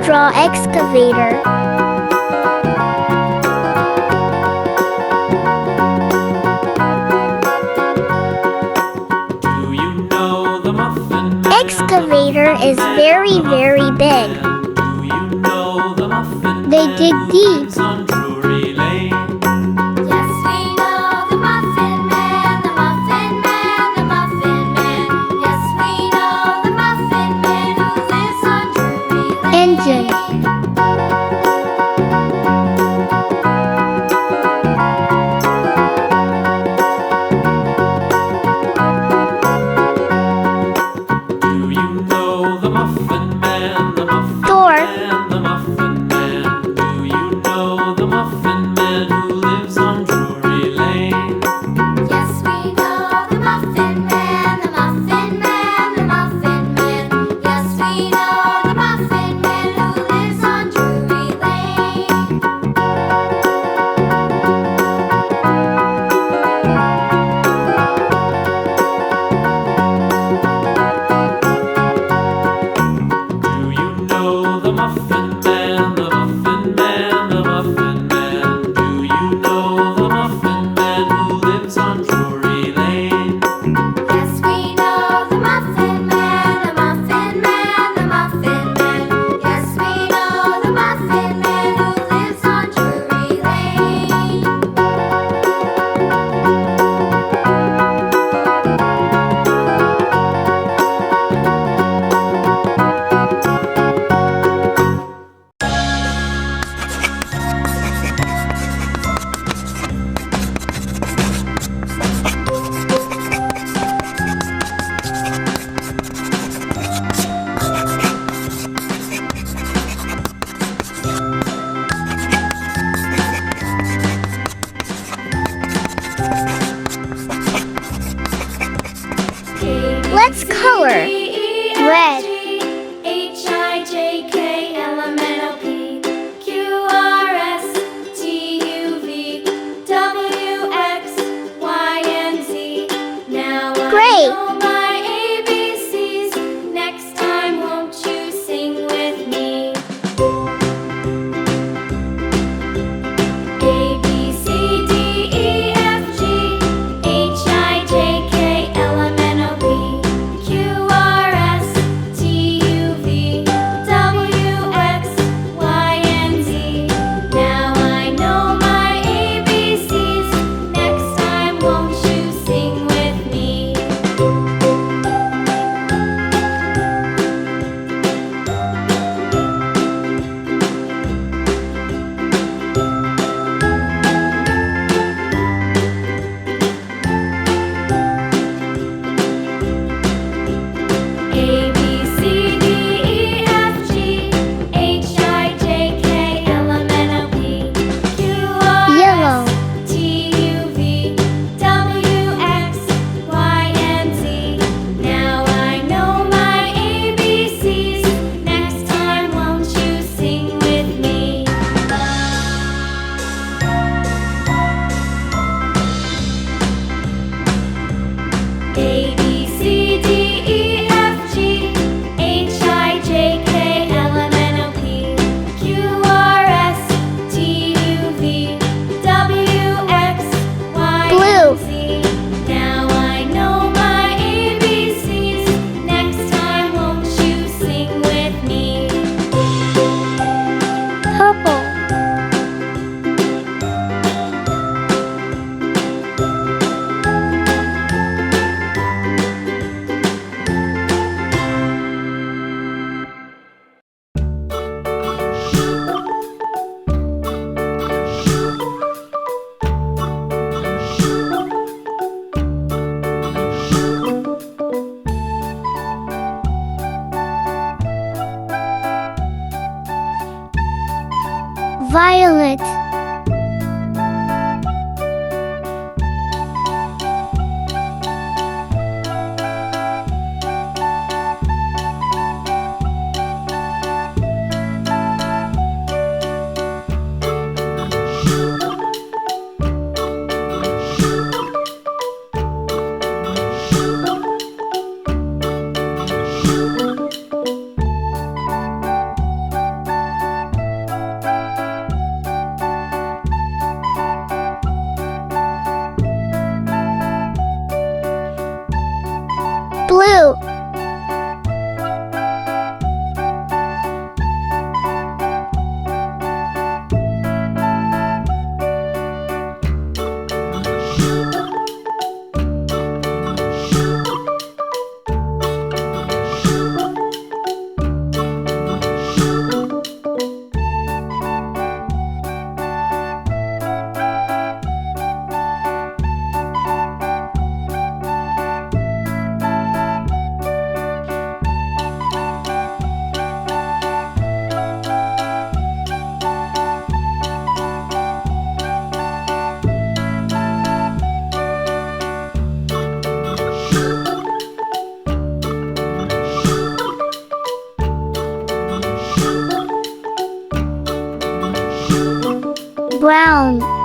Draw excavator. Do you know the Muffin Man? Excavator is very, very big. Do you know the Muffin They Man dig who deep. lives on Drury Lane? Yes, we know the Muffin Man, the Muffin Man, the Muffin Man. Yes, we know the Muffin Man who lives on Drury Lane. Engine. Do you know the Muffin Man, the Muffin Door. Man, the Muffin Man? Do you know the Muffin Man who lives on Drury Lane? Yes, we know the Muffin Man, the Muffin Man, the Muffin Man. Yes, we know the Muffin Man who lives on Drury Lane. Do you know the Muffin Man, the Muffin Man, the Muffin Man? Do you know the Muffin Man who lives on Drury Lane? Yes, we know the Muffin Man, the Muffin Man, the Muffin Man. Yes, we know the Muffin Man who lives on Drury Lane. Let's color. Red. Great. Next time, won't you sing with me? A, B, C, D, E, F, G, H, I, J, K, L, M, N, O, P, Q, R, S, T, U, V, W, X, Y, and Z. Now I know my ABCs. Next time, won't you sing with me? A, B, C, D, E, F, G, H, I, J, K, L, M, N, O, P, Q, R, Yellow. S, T, U, V, W, X, Y, and Z. Now I know my ABCs. Next time, won't you sing with me? A, B, C, D, E, F, G, H, I, J, K, L, M, N, O, P, Q, R, S, T, U, V, W, X, Y, Blue. and Z. Now I know my ABCs. Next time, won't you sing with me? Purple. Violet. Brown.